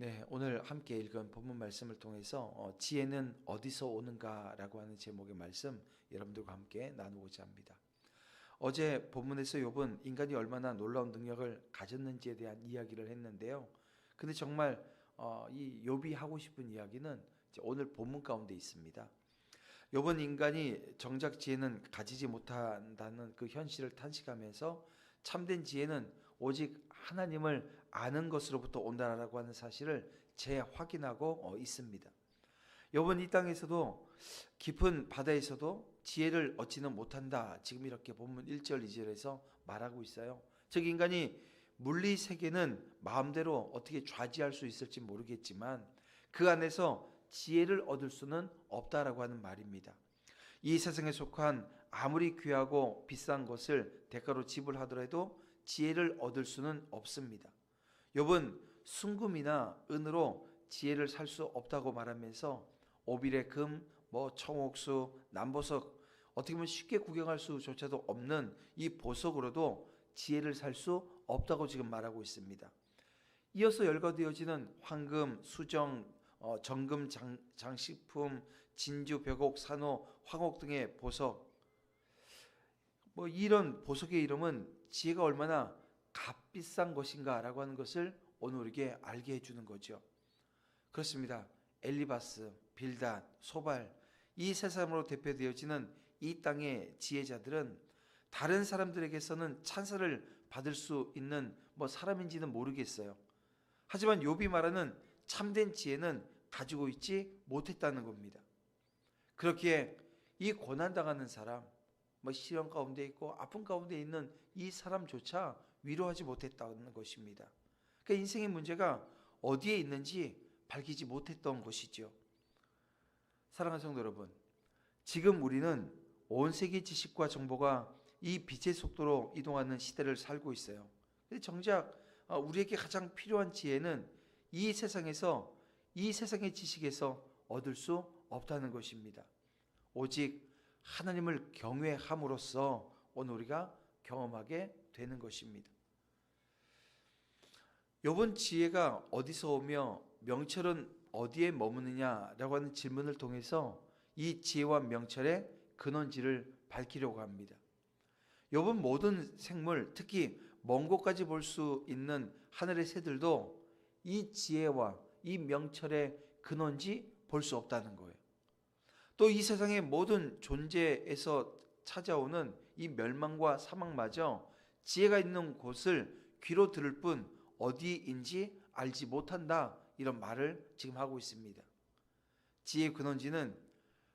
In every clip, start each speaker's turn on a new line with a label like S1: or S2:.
S1: 네, 오늘 함께 읽은 본문 말씀을 통해서 지혜는 어디서 오는가라고 하는 제목의 말씀 여러분들과 함께 나누고자 합니다. 어제 본문에서 욥은 인간이 얼마나 놀라운 능력을 가졌는지에 대한 이야기를 했는데요. 근데 정말 이 욥이 하고 싶은 이야기는 오늘 본문 가운데 있습니다. 욥은 인간이 정작 지혜는 가지지 못한다는 그 현실을 탄식하면서 참된 지혜는 오직 하나님을 아는 것으로부터 온다라고 하는 사실을 재확인하고 있습니다. 욥은 이 땅에서도 깊은 바다에서도 지혜를 얻지는 못한다. 지금 이렇게 본문 1절 2절에서 말하고 있어요. 즉 인간이 물리 세계는 마음대로 어떻게 좌지할 수 있을지 모르겠지만 그 안에서 지혜를 얻을 수는 없다라고 하는 말입니다. 이 세상에 속한 아무리 귀하고 비싼 것을 대가로 지불하더라도 지혜를 얻을 수는 없습니다. 욥은 순금이나 은으로 지혜를 살 수 없다고 말하면서 오빌의 금, 청옥수, 남보석 어떻게 보면 쉽게 구경할 수조차도 없는 이 보석으로도 지혜를 살 수 없다고 지금 말하고 있습니다. 이어서 열거되어지는 황금, 수정, 정금, 장식품, 진주, 벽옥, 산호, 황옥 등의 보석 이런 보석의 이름은 지혜가 얼마나 값비싼 것인가 라고 하는 것을 오늘 우리에게 알게 해주는 거죠. 그렇습니다. 엘리바스, 빌닷, 소발 이 세 사람으로 대표되어지는 이 땅의 지혜자들은 다른 사람들에게서는 찬사를 받을 수 있는 사람인지는 모르겠어요. 하지만 욥이 말하는 참된 지혜는 가지고 있지 못했다는 겁니다. 그렇기에 이 고난당하는 사람, 시련 가운데 있고 아픔 가운데 있는 이 사람조차 위로하지 못했다는 것입니다. 그러니까 인생의 문제가 어디에 있는지 밝히지 못했던 것이죠. 사랑하는 성도 여러분, 지금 우리는 온 세계 지식과 정보가 이 빛의 속도로 이동하는 시대를 살고 있어요. 근데 정작 우리에게 가장 필요한 지혜는 이 세상에서 이 세상의 지식에서 얻을 수 없다는 것입니다. 오직 하나님을 경외함으로써 오늘 우리가 경험하게 되는 것입니다. 욥은 지혜가 어디서 오며 명철은 어디에 머무느냐라고 하는 질문을 통해서 이 지혜와 명철의 근원지를 밝히려고 합니다. 욥은 모든 생물, 특히 먼 곳까지 볼 수 있는 하늘의 새들도 이 지혜와 이 명철의 근원지 볼 수 없다는 거예요. 또 이 세상의 모든 존재에서 찾아오는 이 멸망과 사망마저 지혜가 있는 곳을 귀로 들을 뿐 어디인지 알지 못한다, 이런 말을 지금 하고 있습니다. 지혜의 근원지는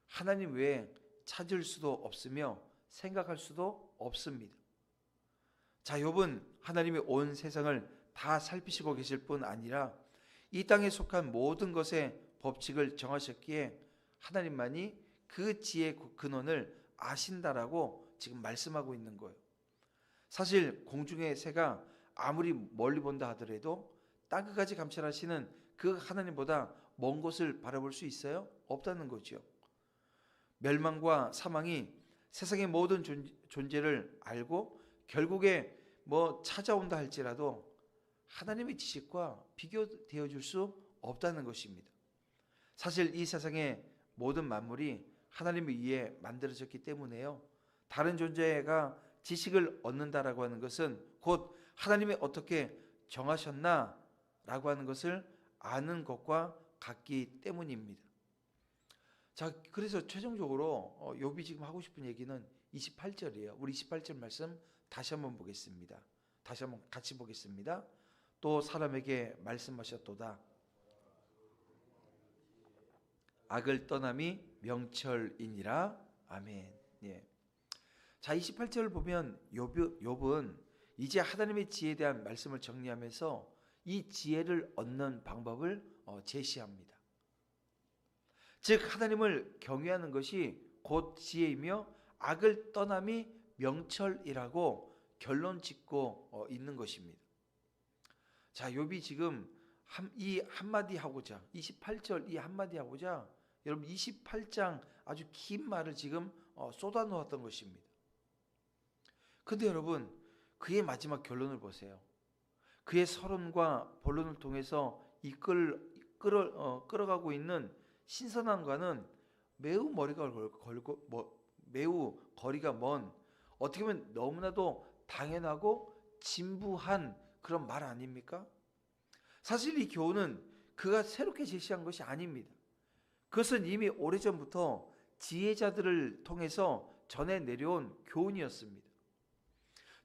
S1: 하나님 외에 찾을 수도 없으며 생각할 수도 없습니다. 자, 욥은 하나님이 온 세상을 다 살피시고 계실 뿐 아니라 이 땅에 속한 모든 것의 법칙을 정하셨기에 하나님만이 그 지혜의 근원을 아신다라고 지금 말씀하고 있는 거예요. 사실 공중의 새가 아무리 멀리 본다 하더라도 땅끝까지 감찰하시는 그 하나님보다 먼 곳을 바라볼 수 있어요? 없다는 거죠. 멸망과 사망이 세상의 모든 존재를 알고 결국에 찾아온다 할지라도 하나님의 지식과 비교되어 줄 수 없다는 것입니다. 사실 이 세상의 모든 만물이 하나님에 의해 만들어졌기 때문에요. 다른 존재가 지식을 얻는다라고 하는 것은 곧 하나님이 어떻게 정하셨나라고 하는 것을 아는 것과 같기 때문입니다. 자, 그래서 최종적으로 욥이 지금 하고 싶은 얘기는 28절이에요. 우리 28절 말씀 다시 한번 보겠습니다. 다시 한번 같이 보겠습니다. 또 사람에게 말씀하셨도다. 악을 떠남이 명철이니라. 아멘. 예. 자, 28절을 보면 욥은 이제 하나님의 지혜에 대한 말씀을 정리하면서 이 지혜를 얻는 방법을 제시합니다. 즉 하나님을 경외하는 것이 곧 지혜이며 악을 떠남이 명철이라고 결론 짓고 있는 것입니다. 자, 욥이 지금 이 한마디 하고자 28절 이 한마디 하고자 여러분 28장 아주 긴 말을 지금 쏟아놓았던 것입니다. 근데 여러분 그의 마지막 결론을 보세요. 그의 서론과 본론을 통해서 끌어가고 있는 신선함과는 매우 매우 거리가 먼, 어떻게 보면 너무나도 당연하고 진부한 그런 말 아닙니까? 사실 이 교훈은 그가 새롭게 제시한 것이 아닙니다. 그것은 이미 오래전부터 지혜자들을 통해서 전해 내려온 교훈이었습니다.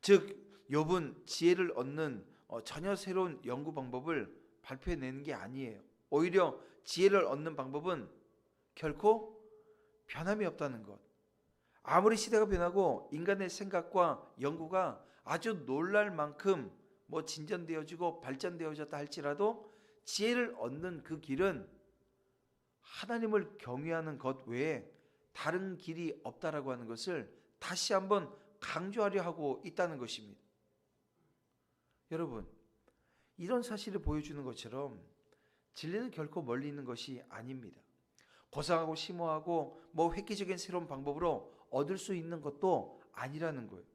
S1: 즉 욥은 지혜를 얻는 전혀 새로운 연구 방법을 발표해내는 게 아니에요. 오히려 지혜를 얻는 방법은 결코 변함이 없다는 것. 아무리 시대가 변하고 인간의 생각과 연구가 아주 놀랄 만큼 진전되어지고 발전되어졌다 할지라도 지혜를 얻는 그 길은 하나님을 경외하는 것 외에 다른 길이 없다라고 하는 것을 다시 한번 강조하려 하고 있다는 것입니다. 여러분, 이런 사실을 보여주는 것처럼 진리는 결코 멀리 있는 것이 아닙니다. 고상하고 심오하고 획기적인 새로운 방법으로 얻을 수 있는 것도 아니라는 거예요.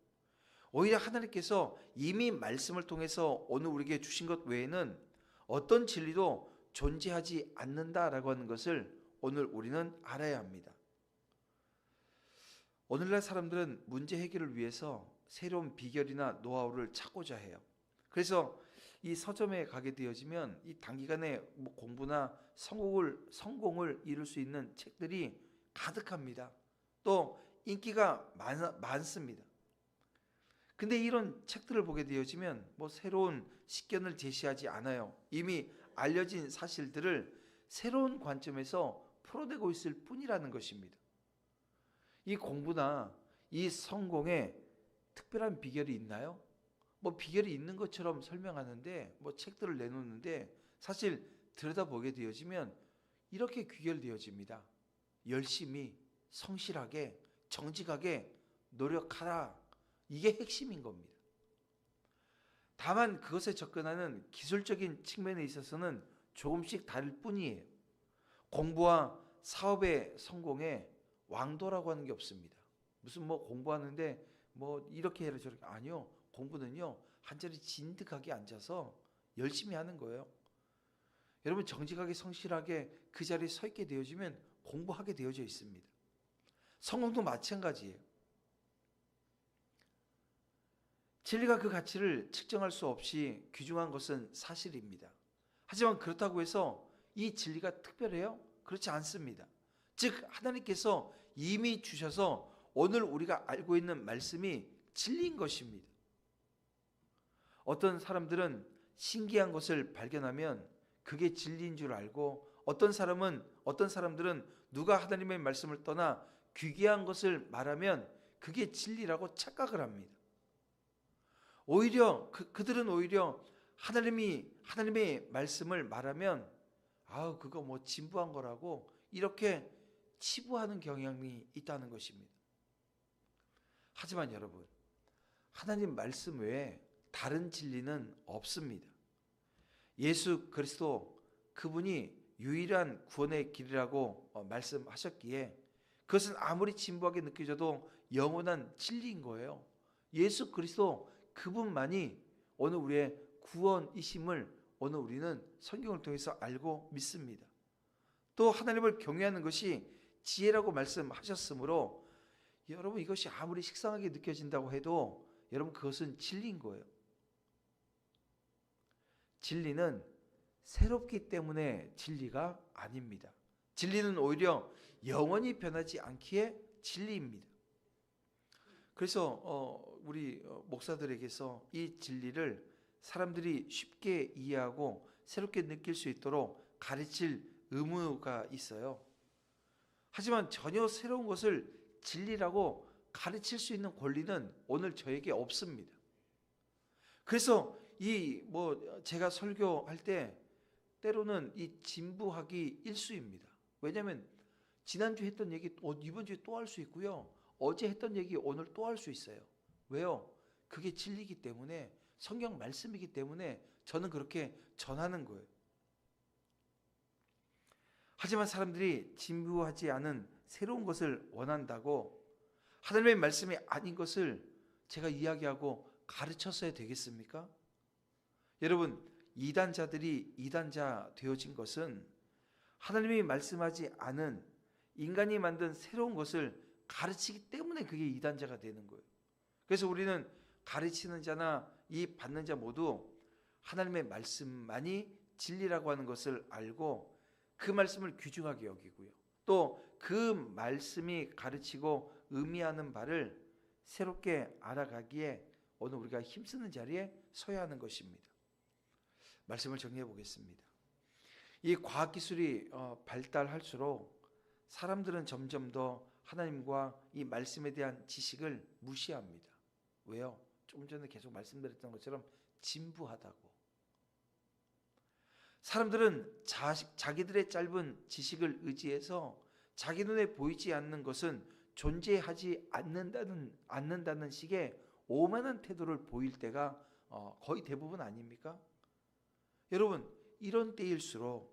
S1: 오히려 하나님께서 이미 말씀을 통해서 오늘 우리에게 주신 것 외에는 어떤 진리도 존재하지 않는다라고 하는 것을 오늘 우리는 알아야 합니다. 오늘날 사람들은 문제 해결을 위해서 새로운 비결이나 노하우를 찾고자 해요. 그래서 이 서점에 가게 되어지면 이 단기간에 공부나 성공을 이룰 수 있는 책들이 가득합니다. 또 인기가 많습니다. 근데 이런 책들을 보게 되어지면 새로운 식견을 제시하지 않아요. 이미 알려진 사실들을 새로운 관점에서 풀어내고 있을 뿐이라는 것입니다. 이 공부나 이 성공에 특별한 비결이 있나요? 비결이 있는 것처럼 설명하는데 책들을 내놓는데 사실 들여다보게 되어지면 이렇게 귀결되어집니다. 열심히, 성실하게, 정직하게 노력하라. 이게 핵심인 겁니다. 다만 그것에 접근하는 기술적인 측면에 있어서는 조금씩 다를 뿐이에요. 공부와 사업의 성공에 왕도라고 하는 게 없습니다. 무슨 공부하는데 이렇게 해라 저렇게, 아니요. 공부는요, 한 자리 진득하게 앉아서 열심히 하는 거예요. 여러분, 정직하게 성실하게 그 자리에 서 있게 되어지면 공부하게 되어져 있습니다. 성공도 마찬가지예요. 진리가 그 가치를 측정할 수 없이 귀중한 것은 사실입니다. 하지만 그렇다고 해서 이 진리가 특별해요? 그렇지 않습니다. 즉 하나님께서 이미 주셔서 오늘 우리가 알고 있는 말씀이 진리인 것입니다. 어떤 사람들은 신기한 것을 발견하면 그게 진리인 줄 알고, 어떤 사람들은 누가 하나님의 말씀을 떠나 귀귀한 것을 말하면 그게 진리라고 착각을 합니다. 오히려 그들은 오히려 하나님의 말씀을 말하면 그거 진부한 거라고 이렇게 치부하는 경향이 있다는 것입니다. 하지만 여러분, 하나님 말씀 외에 다른 진리는 없습니다. 예수 그리스도, 그분이 유일한 구원의 길이라고 말씀하셨기에 그것은 아무리 진부하게 느껴져도 영원한 진리인 거예요. 예수 그리스도 그분만이 오늘 우리의 구원이심을 오늘 우리는 성경을 통해서 알고 믿습니다. 또 하나님을 경외하는 것이 지혜라고 말씀하셨으므로 여러분, 이것이 아무리 식상하게 느껴진다고 해도 여러분, 그것은 진리인 거예요. 진리는 새롭기 때문에 진리가 아닙니다. 진리는 오히려 영원히 변하지 않기에 진리입니다. 그래서 우리 목사들에게서 이 진리를 사람들이 쉽게 이해하고 새롭게 느낄 수 있도록 가르칠 의무가 있어요. 하지만 전혀 새로운 것을 진리라고 가르칠 수 있는 권리는 오늘 저에게 없습니다. 그래서 제가 설교할 때 때로는 이 진부하기 일쑤입니다. 왜냐하면 지난주 했던 얘기 이번 주에 또 할 수 있고요. 어제 했던 얘기 오늘 또 할 수 있어요. 왜요? 그게 진리이기 때문에, 성경 말씀이기 때문에 저는 그렇게 전하는 거예요. 하지만 사람들이 진부하지 않은 새로운 것을 원한다고 하나님의 말씀이 아닌 것을 제가 이야기하고 가르쳤어야 되겠습니까? 여러분, 이단자들이 이단자 되어진 것은 하나님이 말씀하지 않은 인간이 만든 새로운 것을 가르치기 때문에 그게 이단자가 되는 거예요. 그래서 우리는 가르치는 자나 이 받는 자 모두 하나님의 말씀만이 진리라고 하는 것을 알고 그 말씀을 귀중하게 여기고요. 또 그 말씀이 가르치고 의미하는 바를 새롭게 알아가기에 오늘 우리가 힘쓰는 자리에 서야 하는 것입니다. 말씀을 정리해 보겠습니다. 이 과학기술이 발달할수록 사람들은 점점 더 하나님과 이 말씀에 대한 지식을 무시합니다. 왜요? 조금 전에 계속 말씀드렸던 것처럼 진부하다고. 사람들은 자기들의 짧은 지식을 의지해서 자기 눈에 보이지 않는 것은 존재하지 않는다는 식의 오만한 태도를 보일 때가 거의 대부분 아닙니까? 여러분, 이런 때일수록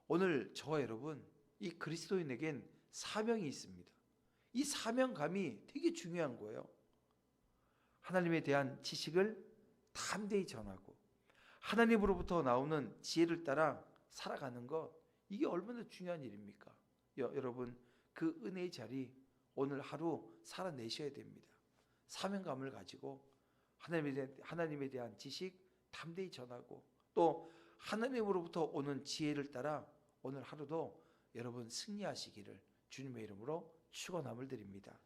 S1: 오늘 저와 여러분, 이 그리스도인에겐 사명이 있습니다. 이 사명감이 되게 중요한 거예요. 하나님에 대한 지식을 담대히 전하고 하나님으로부터 나오는 지혜를 따라 살아가는 것, 이게 얼마나 중요한 일입니까? 여러분, 그 은혜의 자리 오늘 하루 살아내셔야 됩니다. 사명감을 가지고 하나님에 대한 지식 담대히 전하고 또 하나님으로부터 오는 지혜를 따라 오늘 하루도 여러분 승리하시기를 주님의 이름으로 축원함을 드립니다.